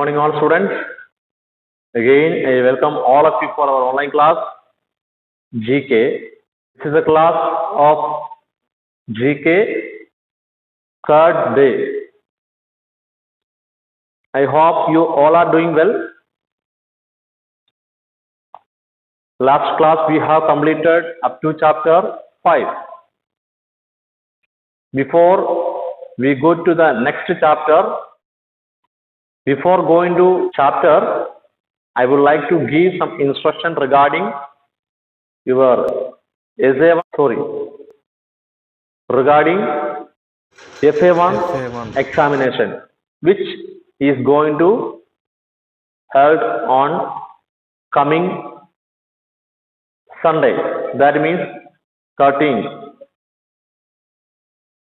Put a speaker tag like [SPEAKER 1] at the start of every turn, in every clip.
[SPEAKER 1] morning, all students. Again, I welcome all of you for our online class GK. This is a class of GK third day. I hope you all are doing well. Last class we have completed up to chapter 5. Before we go to the next chapter, before going to chapter, I would like to give some instruction regarding your essay, regarding FA1 examination, which is going to held on coming Sunday. That means 13.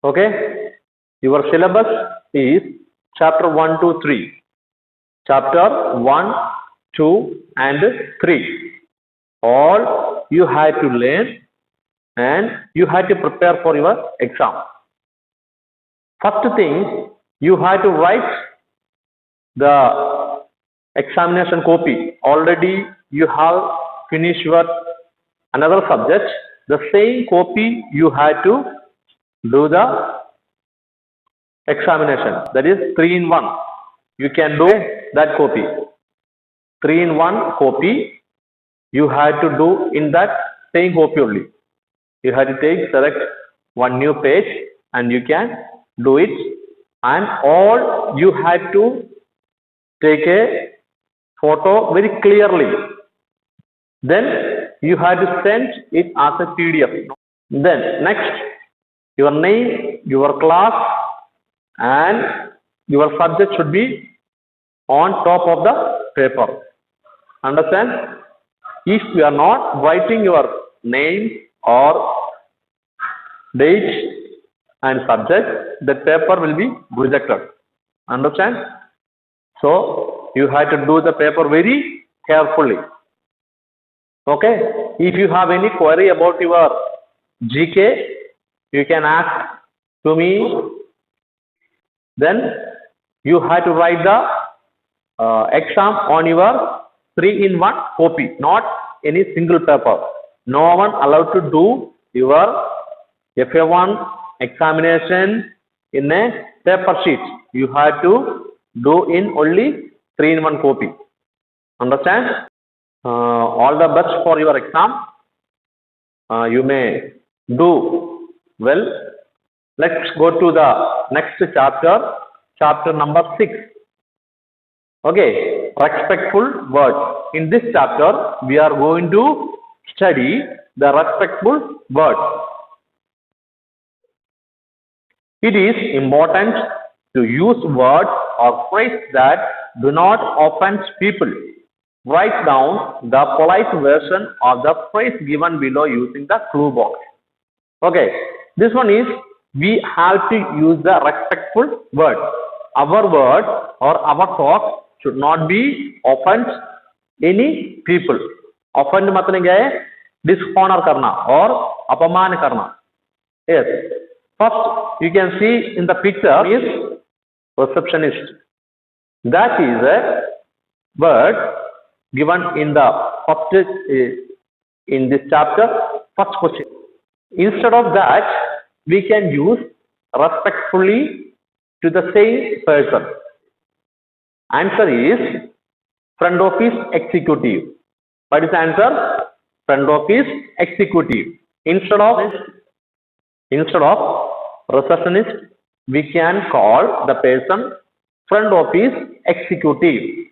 [SPEAKER 1] Okay, your syllabus is chapter 1 to 3. Chapter 1, 2 and 3. All you had to learn and you had to prepare for your exam. First thing, you had to write the examination copy. Already you have finished your another subject. The same copy you had to do the examination. That is 3-in-1. You can do that copy. 3-in-1 copy you had to do in that same copy only. You had to select one new page and you can do it, and all you had to take a photo very clearly. Then you had to send it as a PDF. Then next, your name, your class and your subject should be on top of the paper. Understand? If you are not writing your name or date and subject, the paper will be rejected. Understand? So you have to do the paper very carefully. Okay? If you have any query about your GK, you can ask to me. Then you have to write the exam on your 3-in-1 copy, not any single paper. No one allowed to do your FA1 examination in a paper sheet. You have to do in only 3-in-1 copy. Understand? All the best for your exam. You may do well. Let's go to the next chapter, chapter number 6. Okay, respectful words. In this chapter, we are going to study the respectful words. It is important to use words or phrases that do not offend people. Write down the polite version of the phrase given below using the clue box. Okay, this one is we have to use the respectful word. Our word or our talk should not be offend any people. Offend मतलब क्या है? Dishonor करना और अपमान करना. Yes. First, you can see in the picture is receptionist. That is a word given in the first in this chapter, first question. Instead of that, we can use respectfully to the same person. Answer is front office executive. What is the answer? Front office executive. Instead of receptionist, we can call the person front office executive.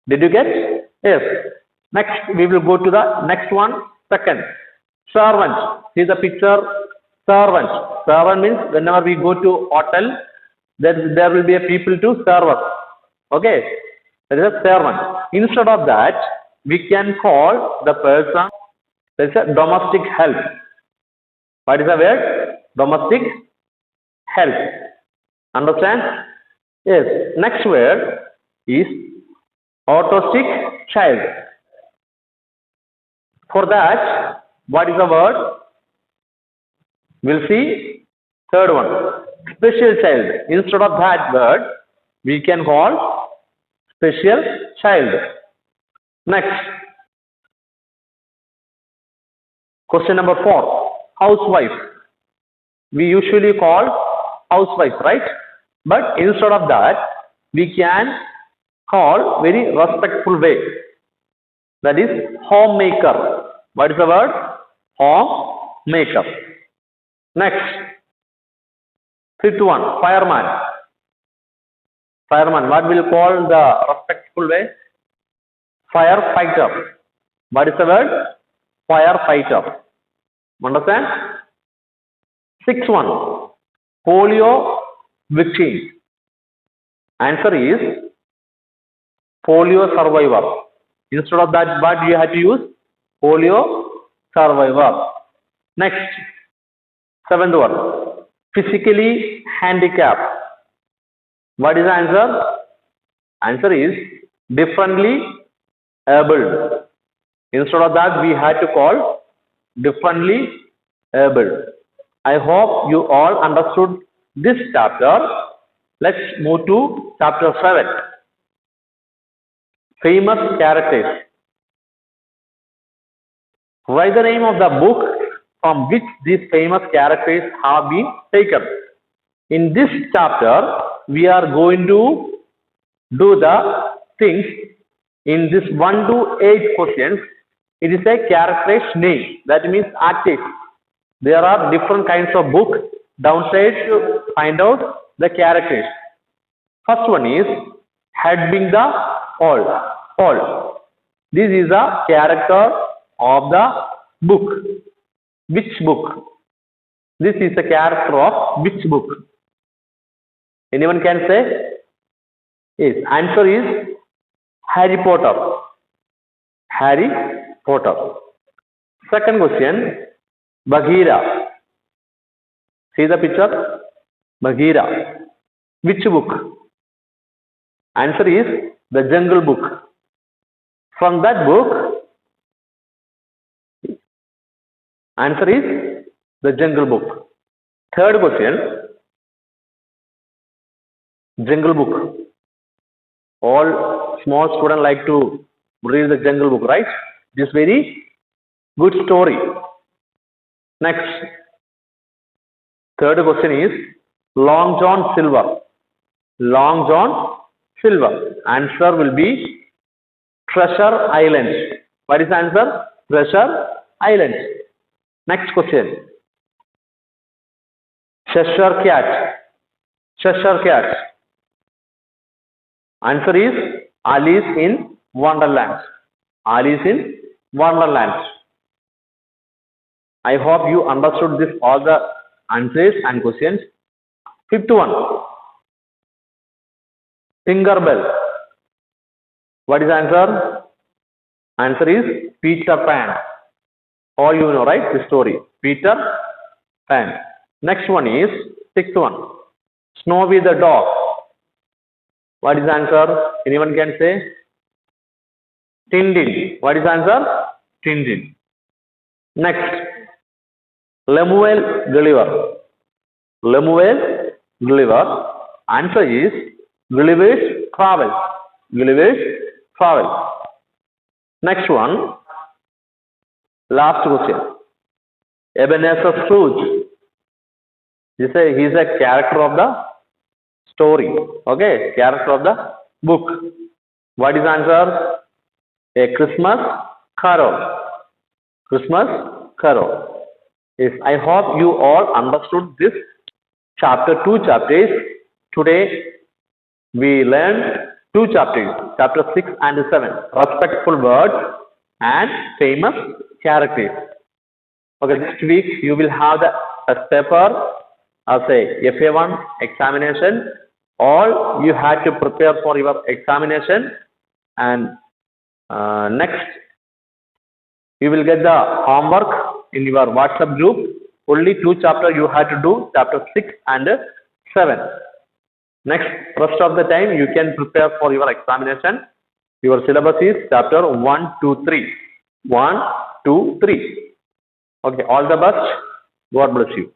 [SPEAKER 1] Did you get? Yes. Next, we will go to the next one. Second, servant. See the picture. Servant. Servant means whenever we go to hotel, there will be a people to serve us. Okay, that is a servant. Instead of that, we can call the person, that is a domestic help. What is the word? Domestic help. Understand? Yes. Next word is autistic child. For that, what is the word? We'll see third one. Special child. Instead of that word, we can call special child. Next, question number 4, housewife. We usually call housewife, right? But instead of that, we can call very respectful way. That is homemaker. What is the word? Homemaker. Next, fifth one, fireman. Fireman. What will call the respectful way? Firefighter. What is the word? Firefighter. Understand? Sixth one, polio victim. Answer is polio survivor. Instead of that, what you have to use? Polio survivor. Next, seventh one, physically handicapped. What is the answer? Answer is differently abled. Instead of that, we had to call differently abled. I hope you all understood this chapter. Let's move to chapter 7. Famous characters. Write the name of the book from which these famous characters have been taken. In this chapter, we are going to do the things in this 1 to 8 questions. It is a character's name. That means actors. There are different kinds of books downside to find out the characters. First one is Hedwig the Owl. This is a character of the book. Which book? This is a character of which book? Anyone can say? Yes. Answer is Harry Potter. Harry Potter. Second question, Bagheera. See the picture? Bagheera. Which book? Answer is The Jungle Book. From that book, answer is The Jungle Book. Third question, Jungle Book. All small students like to read The Jungle Book, right? This very good story. Next, third question is Long John Silver. Long John Silver. Answer will be Treasure Island. What is the answer? Treasure Island. Next question. Cheshire Cat. Cheshire Cat. Answer is Alice in Wonderland. Alice in Wonderland. I hope you understood this all the answers and questions. Fifth one, Tinkerbell. What is the answer? Answer is Peter Pan. All you know, right? The story. Peter Pan. Next one is sixth one, Snowy the dog. What is the answer? Anyone can say? Tintin. What is the answer? Tintin. Next, Lemuel Gulliver. Lemuel Gulliver. Answer is Gulliver's Travel. Gulliver's Travel. Next one, last question. Ebenezer Scrooge. He is a character of the story. Okay, character of the book. What is the answer? A Christmas Carol. Christmas Carol. Yes, I hope you all understood this chapter, 2 chapters. Today we learned 2 chapters, chapter 6 and 7, respectful words and famous characters. Okay, next week you will have the test paper as a FA1 examination. All you had to prepare for your examination, and next you will get the homework in your WhatsApp group. Only 2 chapters you had to do, chapter 6 and 7. Next, rest of the time you can prepare for your examination. Your syllabus is chapter 1, 2, 3. 1, 2, 3. Okay, all the best. God bless you.